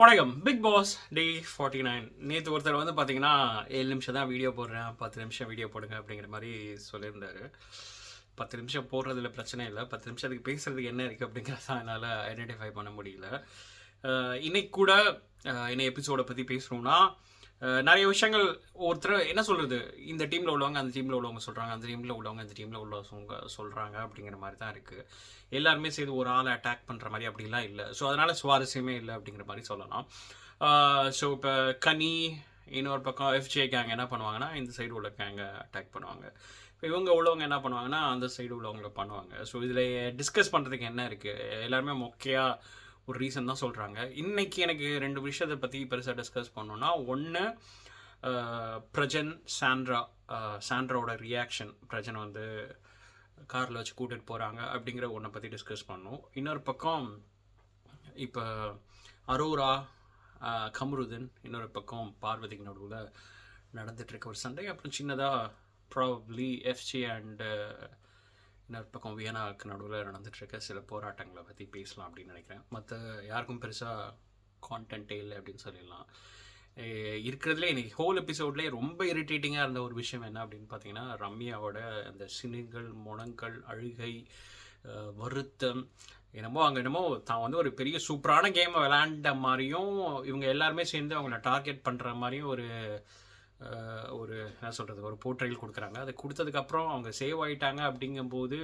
வணக்கம். Big pass டே 49. நேற்று ஒருத்தர் வந்து பார்த்தீங்கன்னா 7 நிமிஷம் தான் வீடியோ போடுறேன், 10 நிமிஷம் வீடியோ போடுங்க அப்படிங்கிற மாதிரி சொல்லியிருந்தாரு. 10 நிமிஷம் போடுறதுல பிரச்சனை இல்லை, 10 நிமிஷத்துக்கு பேசுறதுக்கு என்ன இருக்குது அப்படிங்கிறத என்னால் ஐடென்டிஃபை பண்ண முடியல. இன்னைக்கு கூட என்ன எபிசோடை பற்றி பேசணும்னா நிறைய விஷயங்கள் ஒருத்தர் என்ன சொல்கிறது, இந்த டீமில் உள்ளவங்க அந்த டீமில் உள்ளவங்க சொல்கிறாங்க, அந்த டீமில் உள்ளவங்க இந்த டீமில் உள்ளவங்க சொல்கிறாங்க அப்படிங்கிற மாதிரி தான் இருக்குது. எல்லாருமே சேர்ந்து ஒரு ஆளை அட்டாக் பண்ணுற மாதிரி அப்படிலாம் இல்லை. ஸோ அதனால் சுவாரஸ்யமே இல்லை அப்படிங்கிற மாதிரி சொல்லலாம். ஸோ இப்போ கனி இன்னொரு பக்கம் எஃப்ஜே கேங் என்ன பண்ணுவாங்கன்னா இந்த சைடு உள்ள கேங்கை அட்டாக் பண்ணுவாங்க. இப்போ இவங்க உள்ளவங்க என்ன பண்ணுவாங்கன்னா அந்த சைடு உள்ளவங்க பண்ணுவாங்க. ஸோ இதில் டிஸ்கஸ் பண்ணுறதுக்கு என்ன இருக்குது, எல்லாருமே மொக்கையாக ஒரு ரீசன் தான் சொல்கிறாங்க. இன்றைக்கி எனக்கு 2 விஷயத்தை பற்றி பெருசாக டிஸ்கஸ் பண்ணோன்னா, ஒன்று பிரஜன் சாண்ட்ராவோட ரியாக்ஷன், பிரஜன் வந்து காரில் வச்சு கூட்டிகிட்டு போகிறாங்க அப்படிங்கிற ஒன்றை பற்றி டிஸ்கஸ் பண்ணோம். இன்னொரு பக்கம் இப்போ அரோரா கம்ருதன், இன்னொரு பக்கம் பார்வதிக்கு நடுவில் நடந்துகிட்ருக்க ஒரு சண்டை, அப்புறம் சின்னதாக ப்ராபப்ளி எஃப்ஜே அண்டு இன்னொரு பக்கம் வியனாவுக்கு நடுவில் நடந்துகிட்ருக்க சில போராட்டங்களை பற்றி பேசலாம் அப்படின்னு நினைக்கிறேன். மற்ற யாருக்கும் பெருசாக கான்டென்ட்டே இல்லை அப்படின்னு சொல்லிடலாம். இருக்கிறதுலே இன்றைக்கி ஹோல் எபிசோட்லேயே ரொம்ப இரிட்டேட்டிங்காக இருந்த ஒரு விஷயம் என்ன அப்படின்னு பார்த்தீங்கன்னா, ரம்யாவோட அந்த சினுங்கள், முனங்கள், அழுகை, வருத்தம், என்னமோ அங்கே என்னமோ தான் வந்து ஒரு பெரிய சூப்பரான கேமை விளையாண்ட மாதிரியும் இவங்க எல்லாருமே சேர்ந்து அவங்கள டார்கெட் பண்ணுற மாதிரியும் ஒரு என்ன சொல்கிறது, ஒரு போர்ட்ரைல் கொடுக்குறாங்க. அதை கொடுத்ததுக்கப்புறம் அவங்க சேவ் ஆகிட்டாங்க அப்படிங்கும்போது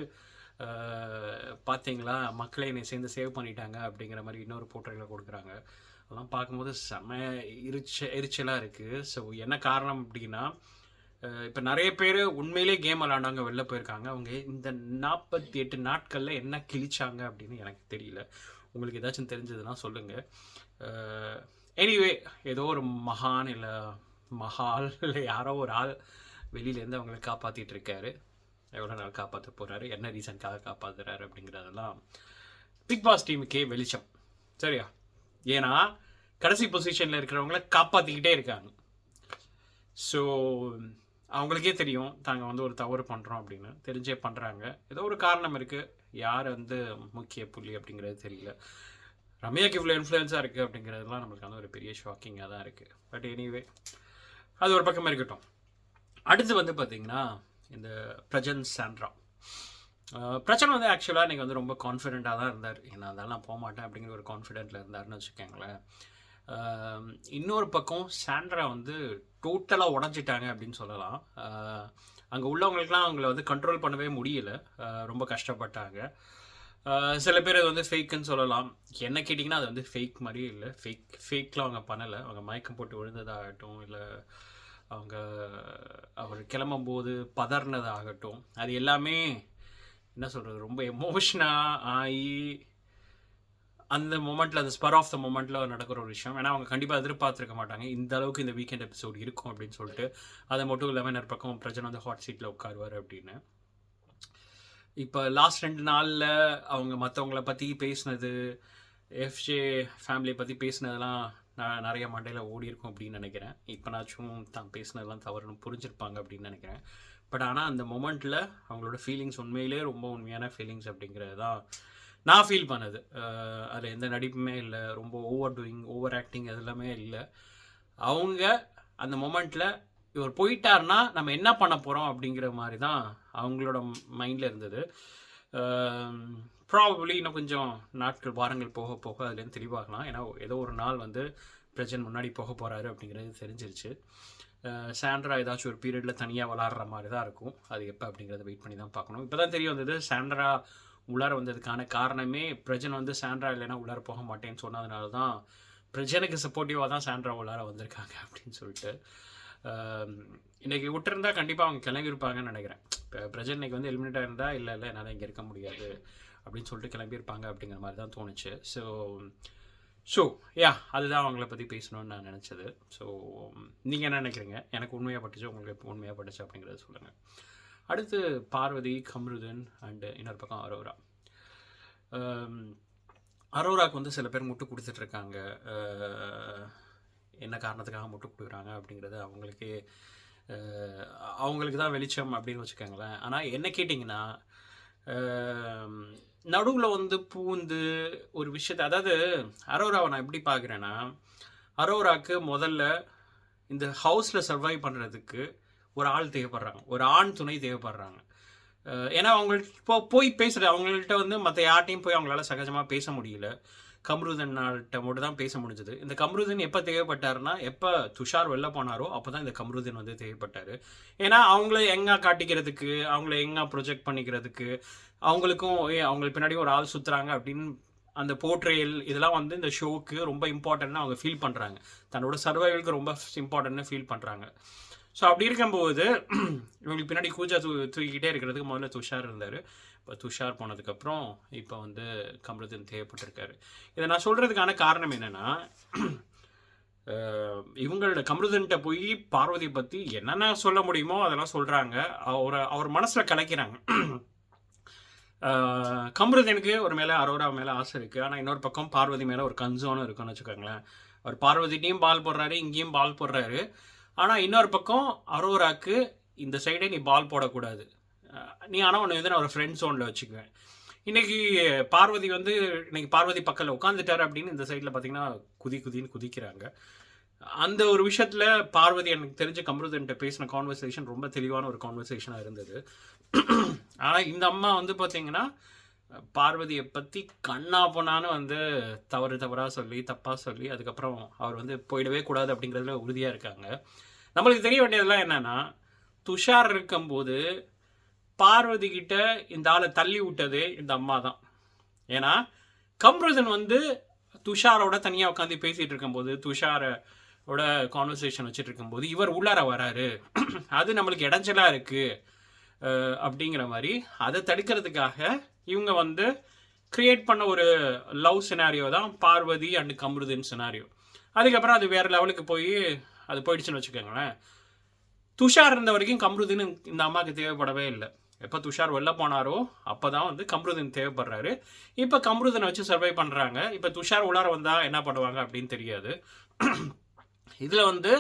பார்த்தீங்களா மக்களை என்னை சேர்ந்து சேவ் பண்ணிட்டாங்க அப்படிங்கிற மாதிரி இன்னொரு போர்ட்ரைலை கொடுக்குறாங்க. அதெல்லாம் பார்க்கும்போது செம்ம எரிச்சலாக இருக்குது. ஸோ என்ன காரணம் அப்படின்னா, இப்போ நிறைய பேர் உண்மையிலே கேம் விளாண்டாங்க, வெளில போயிருக்காங்க. அவங்க இந்த 48 நாட்களில் என்ன கிழிச்சாங்க அப்படின்னு எனக்கு தெரியல. உங்களுக்கு ஏதாச்சும் தெரிஞ்சதுன்னா சொல்லுங்கள். எனிவே, ஏதோ ஒரு மகான் இல்லை மஹால் இல்லை யாரோ ஒரு ஆள் வெளியிலேருந்து அவங்களை காப்பாற்றிட்டு இருக்காரு. எவ்வளோ நாள் காப்பாற்ற போகிறாரு, என்ன ரீசனுக்காக காப்பாற்றுறாரு அப்படிங்கிறதெல்லாம் பிக் பாஸ் டீமுக்கே வெளிச்சம். சரியா? ஏன்னா கடைசி பொசிஷனில் இருக்கிறவங்கள காப்பாற்றிக்கிட்டே இருக்காங்க. ஸோ அவங்களுக்கே தெரியும் தாங்க வந்து ஒரு தவறு பண்ணுறோம் அப்படின்னு தெரிஞ்சே பண்ணுறாங்க. ஏதோ ஒரு காரணம் இருக்குது. யார் வந்து முக்கிய புள்ளி அப்படிங்கிறது தெரியல. ரம்யாக்கு இவ்வளோ இன்ஃப்ளூயன்ஸாக இருக்குது அப்படிங்கிறதுலாம் நம்மளுக்கு வந்து ஒரு பெரிய ஷாக்கிங்காக தான் இருக்குது. பட் எனிவே, அது ஒரு பக்கமாக இருக்கட்டும். அடுத்து வந்து பார்த்திங்கன்னா இந்த பிரஜன் சாண்ட்ரா. பிரச்சனை வந்து ஆக்சுவலாக இன்றைக்கி வந்து ரொம்ப கான்ஃபிடெண்ட்டாக தான் இருந்தார். என்ன இருந்தாலும் நான் போக மாட்டேன் அப்படிங்கிற ஒரு கான்ஃபிடென்ட்டில் இருந்தார்னு வச்சுக்கோங்களேன். இன்னொரு பக்கம் சாண்ட்ரா வந்து டோட்டலாக உடஞ்சிட்டாங்க அப்படின்னு சொல்லலாம். அங்கே உள்ளவங்களுக்குலாம் அவங்கள வந்து கண்ட்ரோல் பண்ணவே முடியல, ரொம்ப கஷ்டப்பட்டாங்க. சில பேர் அது வந்து ஃபேக்குன்னு சொல்லலாம். என்ன கேட்டிங்கன்னா அது வந்து ஃபேக் மாதிரியே இல்லை. ஃபேக்லாம் அவங்க பண்ணலை. அவங்க மயக்கம் போட்டு விழுந்ததாகட்டும், இல்லை அவர் கிளம்பும்போது பதறினதாகட்டும், அது எல்லாமே என்ன சொல்கிறது, ரொம்ப எமோஷனாக ஆகி அந்த மொமெண்ட்டில், அந்த ஸ்பர் ஆஃப் த மொமெண்ட்டில் நடக்கிற ஒரு விஷயம். ஏன்னா அவங்க கண்டிப்பாக எதிர்பார்த்துருக்க மாட்டாங்க இந்த அளவுக்கு இந்த வீக்கெண்ட் எபிசோட் இருக்கும் அப்படின்னு சொல்லிட்டு. அதை மட்டும் இல்லாமல் இன்னொரு பக்கம் பிரச்சனை வந்து ஹாட் சீட்டில் உட்காருவார் அப்படின்னு. இப்போ லாஸ்ட் 2 நாளில் அவங்க மற்றவங்கள பற்றி பேசினது, எஃப்ஜே ஃபேமிலியை பற்றி பேசினதெல்லாம் நான் நிறைய மண்டையில் ஓடி இருக்கும் அப்படின்னு நினைக்கிறேன். இப்போனாச்சும் தான் பேசினதெல்லாம் தவறுன்னு புரிஞ்சிருப்பாங்க அப்படின்னு நினைக்கிறேன். பட் ஆனால் அந்த மொமெண்ட்டில் அவங்களோட ஃபீலிங்ஸ் உண்மையிலே ரொம்ப உண்மையான ஃபீலிங்ஸ் அப்படிங்கிறது தான் நான் ஃபீல் பண்ணது. அதில் எந்த நடிப்புமே இல்லை, ரொம்ப ஓவர் ஆக்டிங் அது எல்லாமே இல்லை. அவங்க அந்த மொமெண்ட்டில் இவர் போயிட்டார்னா நம்ம என்ன பண்ண போகிறோம் அப்படிங்கிற மாதிரி தான் அவங்களோட மைண்டில் இருந்தது. ப்ராபப்ளி இன்னும் கொஞ்சம் நாட்கள், வாரங்கள் போக போக அதுலேருந்து தெளிவாகலாம். ஏன்னா ஏதோ ஒரு நாள் வந்து பிரஜன் முன்னாடி போக போகிறாரு அப்படிங்கிறது தெரிஞ்சிருச்சு. சாண்ட்ரா ஏதாச்சும் ஒரு பீரியடில் தனியாக விளாட்ற மாதிரி தான் இருக்கும். அது எப்போ அப்படிங்கிறத வெயிட் பண்ணி தான் பார்க்கணும். இப்போ தான் தெரிய வந்தது சாண்ட்ரா உள்ளார வந்ததுக்கான காரணமே பிரஜன் வந்து சாண்ட்ரா இல்லைன்னா உள்ளார போக மாட்டேன்னு சொன்னதுனால தான் பிரஜனுக்கு சப்போர்ட்டிவாக தான் சாண்ட்ரா உள்ளார வந்திருக்காங்க அப்படின்னு சொல்லிட்டு. இன்றைக்கி விட்டுருந்தா கண்டிப்பாக அவங்க கிளம்பியிருப்பாங்கன்னு நினைக்கிறேன். இப்போ பிரஜன் இன்றைக்கி வந்து எலிமினேட் ஆகிருந்தா இல்லை என்னால் இங்கே இருக்க முடியாது அப்படின்னு சொல்லிட்டு கிளம்பியிருப்பாங்க அப்படிங்கிற மாதிரி தான் தோணுச்சு. ஸோ அதுதான் அவங்கள பற்றி பேசணும்னு நான் நினச்சது. ஸோ நீங்கள் என்ன நினைக்கிறீங்க? எனக்கு உண்மையாக பட்டுச்சு, உங்களுக்கு எப்போ உண்மையாக பட்டுச்சு அப்படிங்கிறத சொல்லுங்கள். அடுத்து பார்வதி, கம்ருதன் அண்டு இன்னொரு பக்கம் அரோரா. அரோராவுக்கு வந்து சில பேர் முட்டு கொடுத்துட்ருக்காங்க. என்ன காரணத்துக்காக முட்டு கொடுக்குறாங்க அப்படிங்கிறது அவங்களுக்கு தான் வெளிச்சம் அப்படின்னு வச்சுக்கோங்களேன். ஆனால் என்ன கேட்டிங்கன்னா, நடுவில் வந்து பூந்து ஒரு விஷயத்தை, அதாவது அரோராவை நான் எப்படி பார்க்குறேன்னா, அரோராவுக்கு முதல்ல இந்த ஹவுஸில் சர்வைவ் பண்ணுறதுக்கு ஒரு ஆள் தேவைப்படுறாங்க, ஒரு ஆண் துணை தேவைப்படுறாங்க. ஏன்னா அவங்கள்ட்ட போய் பேசுகிறது, அவங்கள்ட்ட வந்து மற்ற யார்ட்டையும் போய் அவங்களால சகஜமாக பேச முடியல. கம்ருதன்கிட்ட மட்டும் தான் பேச முடிஞ்சது. இந்த கம்ருதன் எப்போ தேவைப்பட்டாருன்னா, எப்போ துஷார் வெளில போனாரோ அப்போ தான் இந்த கம்ருதன் வந்து தேவைப்பட்டார். ஏன்னா அவங்கள எங்கே காட்டிக்கிறதுக்கு, அவங்கள எங்கே ப்ரொஜெக்ட் பண்ணிக்கிறதுக்கு, அவங்களுக்கும் அவங்களுக்கு பின்னாடி ஒரு ஆள் சுற்றுறாங்க அப்படின்னு அந்த போர்ட்ரேயல் இதெல்லாம் வந்து இந்த ஷோவுக்கு ரொம்ப இம்பார்ட்டன்ட்னு அவங்க ஃபீல் பண்ணுறாங்க. தன்னோட சர்வைவலுக்கு ரொம்ப இம்பார்ட்டன்ட்னு ஃபீல் பண்ணுறாங்க. ஸோ அப்படி இருக்கும்போது இவங்களுக்கு பின்னாடி கூஜா தூக்கிக்கிட்டே இருக்கிறதுக்கு முதல்ல துஷார் இருந்தார். இப்போ துஷார் போனதுக்கப்புறம் இப்போ வந்து கம்ருதன் தேவைப்பட்டிருக்காரு. இதை நான் சொல்கிறதுக்கான காரணம் என்னென்னா, இவங்களோட கம்ருதன்கிட்ட போய் பார்வதியை பற்றி என்னென்ன சொல்ல முடியுமோ அதெல்லாம் சொல்கிறாங்க. அவர் மனசில் கலைக்கிறாங்க. கம்ருதனுக்கு ஒரு மேலே அரோரா மேலே ஆசை இருக்குது. ஆனால் இன்னொரு பக்கம் பார்வதி மேலே ஒரு கன்சர்னும் இருக்குன்னு வச்சுக்கோங்களேன். அவர் பார்வதிட்டையும் பால் போடுறாரு, இங்கேயும் பால் போடுறாரு. ஆனால் இன்னொரு பக்கம் அரோராக்கு இந்த சைடே நீ பால் போடக்கூடாது, நீ ஆனால் ஒன்று வந்து நான் ஒரு ஃப்ரெண்ட் ஜோனில் வச்சுக்குவேன். இன்றைக்கி பார்வதி வந்து இன்றைக்கி பார்வதி பக்கத்தில் உட்காந்துட்டார் அப்படின்னு இந்த சைடில் பார்த்தீங்கன்னா குதின்னு குதிக்கிறாங்க. அந்த ஒரு விஷயத்தில் பார்வதி எனக்கு தெரிஞ்ச கம்ருதன்கிட்ட பேசின கான்வர்சேஷன் ரொம்ப தெளிவான ஒரு கான்வர்சேஷனாக இருந்தது. ஆனால் இந்த அம்மா வந்து பார்த்தீங்கன்னா பார்வதியை பற்றி கண்ணா பொண்ணான்னு வந்து தவறாக சொல்லி தப்பாக சொல்லி அதுக்கப்புறம் அவர் வந்து போயிடவே கூடாது அப்படிங்கிறதுல உறுதியாக இருக்காங்க. நம்மளுக்கு தெரிய வேண்டியதெல்லாம் என்னென்னா, துஷார் இருக்கும்போது பார்வதி கிட்ட இந்த ஆளை தள்ளி விட்டது இந்த அம்மா தான். ஏன்னா கம்ருதன் வந்து துஷாரோட தனியாக உட்காந்து பேசிகிட்டு இருக்கும்போது, துஷாரோட கான்வர்சேஷன் வச்சுட்டு இருக்கும்போது இவர் உள்ளார வராரு, அது நம்மளுக்கு இடைஞ்சலாக இருக்குது அப்படிங்கிற மாதிரி அதை தடுக்கிறதுக்காக இவங்க வந்து கிரியேட் பண்ண ஒரு லவ் சினாரியோ தான் பார்வதி அண்ட் கம்ருதன் சினாரியோ. அதுக்கப்புறம் அது வேறு லெவலுக்கு போய் அது போயிடுச்சுன்னு வச்சுக்கோங்களேன். துஷார் இருந்த வரைக்கும் கம்ருதன் இந்த அம்மாவுக்கு தேவைப்படவே இல்லை. எப்போ துஷார் வெளில போனாரோ அப்போ தான் வந்து கம்ருதன் தேவைப்படுறாரு. இப்போ கம்ருதனை வச்சு சர்வை பண்ணுறாங்க. இப்போ துஷார் உள்ளார வந்தால் என்ன பண்ணுவாங்க அப்படின்னு தெரியாது. இதில் வந்து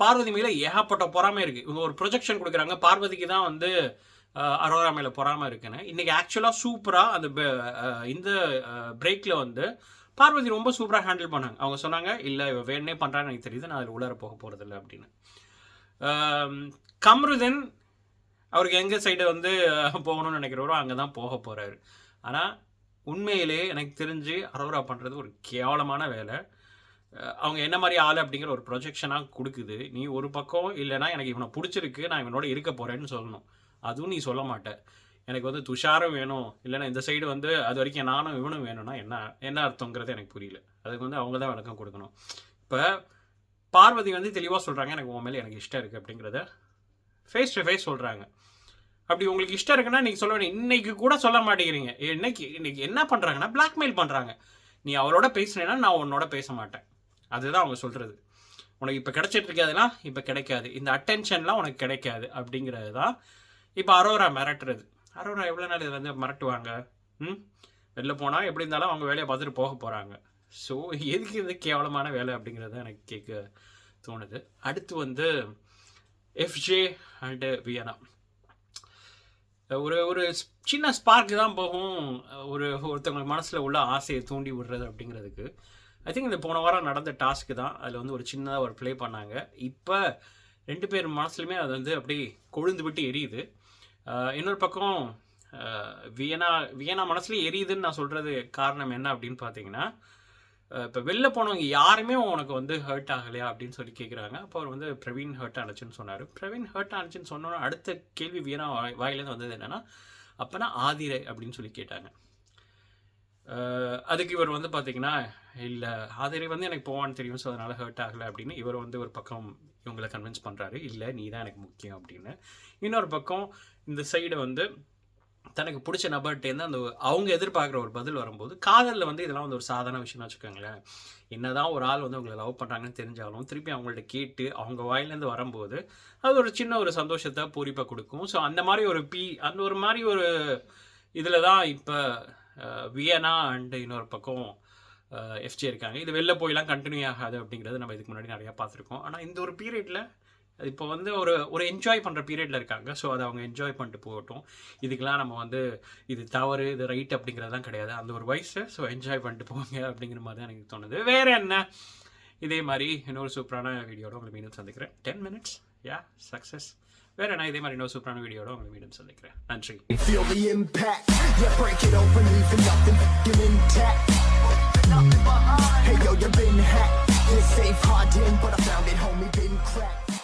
பார்வதி மேலே ஏகப்பட்ட பொறாமை இருக்குது. இவங்க ஒரு ப்ரொஜெக்ஷன் கொடுக்குறாங்க, பார்வதிக்கு தான் வந்து அரோரா மேலே பொறாமை இருக்குன்னு. இன்றைக்கி ஆக்சுவலாக சூப்பராக அந்த இந்த பிரேக்கில் வந்து பார்வதி ரொம்ப சூப்பராக ஹேண்டில் பண்ணாங்க. அவங்க சொன்னாங்க, இல்லை வேணே பண்ணுறான்னு எனக்கு தெரியுது, நான் அதில் உள்ளார போக போகிறதில்ல அப்படின்னு. கம்ருதன் அவருக்கு எங்கள் சைடு வந்து போகணும்னு நினைக்கிறவரோ அங்கே தான் போக போகிறாரு. ஆனால் உண்மையிலே எனக்கு தெரிஞ்சு அரோரா பண்ணுறது ஒரு கேவலமான வேலை. அவங்க என்ன மாதிரி ஆள் அப்படிங்கிற ஒரு ப்ரொஜெக்ஷனாக கொடுக்குது. நீ ஒரு பக்கம் இல்லைனா எனக்கு இவனை பிடிச்சிருக்கு, நான் இவனோட இருக்க போகிறேன்னு சொல்லணும். அதுவும் நீ சொல்ல மாட்டேன். எனக்கு வந்து துஷாரும் வேணும், இல்லைனா இந்த சைடு வந்து அது வரைக்கும் நானும் இவனும் வேணும்னா என்ன அர்த்தங்கிறது எனக்கு புரியல. அதுக்கு வந்து அவங்க தான் விளக்கம் கொடுக்கணும். இப்போ பார்வதி வந்து தெளிவாக சொல்கிறாங்க, எனக்கு உன் மேலே எனக்கு இஷ்டம் இருக்குது அப்படிங்கிறத ஃபேஸ் டு ஃபேஸ் சொல்கிறாங்க. அப்படி உங்களுக்கு இஷ்டம் இருக்குன்னா நீங்கள் சொல்ல வேண்டிய, இன்றைக்கி கூட சொல்ல மாட்டேங்கிறீங்க. இன்னைக்கு என்ன பண்ணுறாங்கன்னா பிளாக்மெயில் பண்ணுறாங்க. நீ அவளோட பேசுனேன்னா நான் உன்னோட பேச மாட்டேன், அதுதான் அவங்க சொல்கிறது. உனக்கு இப்போ கிடைச்சிட்டு இருக்காதுன்னா இப்போ கிடைக்காது, இந்த அட்டென்ஷன்லாம் உனக்கு கிடைக்காது அப்படிங்கிறது தான் இப்போ அரோரா மிரட்டுறது. அரோரா எவ்வளோ நாள் இதில் வந்து மிரட்டுவாங்க? வெளில போனால் எப்படி இருந்தாலும் அவங்க வேலையை பார்த்துட்டு போக போகிறாங்க. ஸோ எதுக்கு இது கேவலமான வேலை அப்படிங்கிறது தான் எனக்கு கேட்க தோணுது. அடுத்து வந்து எஃப்ஜே அண்டு வியனா. ஒரு சின்ன ஸ்பார்க்கு தான் போகும் ஒருத்தவங்க மனசில் உள்ள ஆசையை தூண்டி விடுறது அப்படிங்கிறதுக்கு. ஐ திங்க் இந்த போன வாரம் நடந்த டாஸ்க்கு தான் அதில் வந்து ஒரு சின்னதாக ஒரு ப்ளே பண்ணாங்க. இப்போ 2 பேர் மனசுலையுமே அது வந்து அப்படி கொழுந்து விட்டு எரியுது. இன்னொரு பக்கம் வியனா மனசுலேயே எரியுதுன்னு நான் சொல்கிறது காரணம் என்ன அப்படின்னு பார்த்தீங்கன்னா, இப்போ வெளில போனவங்க யாருமே உனக்கு வந்து ஹர்ட் ஆகலையா அப்படின்னு சொல்லி கேட்குறாங்க. அப்போ அவர் வந்து பிரவீன் ஹர்ட் ஆனிச்சுன்னு சொன்னார். பிரவீன் ஹர்ட் ஆனிச்சுன்னு சொன்னோன்னா அடுத்த கேள்வி வியனா வாயிலேருந்து வந்தது என்னென்னா, அப்போனா ஆதிரை அப்படின்னு சொல்லி கேட்டாங்க. அதுக்கு இவர் வந்து பார்த்தீங்கன்னா, இல்லை ஆதிரை வந்து எனக்கு போவான்னு தெரியும், ஸோ அதனால் ஹர்ட் ஆகலை அப்படின்னு இவர் வந்து ஒரு பக்கம் இவங்களை கன்வின்ஸ் பண்ணுறாரு, இல்லை நீ தான் எனக்கு முக்கியம் அப்படின்னு. இன்னொரு பக்கம் இந்த சைடு வந்து தனக்கு பிடிச்ச நபர்கிட்டேருந்து அந்த அவங்க எதிர்பார்க்குற ஒரு பதில் வரும்போது, காதலில் வந்து இதெல்லாம் வந்து ஒரு சாதாரண விஷயம்னு வச்சுக்கோங்களேன். என்ன தான் ஒரு ஆள் வந்து அவங்களை லவ் பண்ணுறாங்கன்னு தெரிஞ்சாலும் திருப்பி அவங்கள்ட்ட கேட்டு அவங்க வாயிலேருந்து வரும்போது அது ஒரு சின்ன ஒரு சந்தோஷத்தை பூரிப்பாக கொடுக்கும். ஸோ அந்த மாதிரி அந்த ஒரு மாதிரி ஒரு இதில் தான் இப்போ வியனா அண்டு இன்னொரு பக்கம் எஃப்ஜே இருக்காங்க. இது வெளில போயெல்லாம் கண்டினியூ ஆகாது அப்படிங்கிறது நம்ம இதுக்கு முன்னாடி நிறையா பார்த்துருக்கோம். ஆனால் இந்த ஒரு பீரியடில் இப்போ வந்து ஒரு ஒரு என்ஜாய் பண்ணுற பீரியடில் இருக்காங்க. ஸோ அதை அவங்க என்ஜாய் பண்ணிட்டு போகட்டும். இதுக்கெலாம் நம்ம வந்து இது தவறு இது ரைட் அப்படிங்கிறதெல்லாம் கிடையாது. அந்த ஒரு வயசு. ஸோ என்ஜாய் பண்ணிட்டு போங்க அப்படிங்கிற மாதிரி தான் எனக்கு தோணுது. வேறு என்ன, இதே மாதிரி இன்னொரு சூப்பரான வீடியோட உங்களை மீண்டும் சந்திக்கிறேன். 10 minutes சக்ஸஸ். வேறு என்ன, இதே மாதிரி இன்னொரு சூப்பரான வீடியோட உங்களை மீண்டும் சந்திக்கிறேன். நன்றி. Feel the impact, yeah, break it open, leaving nothing fucking intact. Hey yo, you been hacked, this safe hard in, but I found it, homie, been cracked.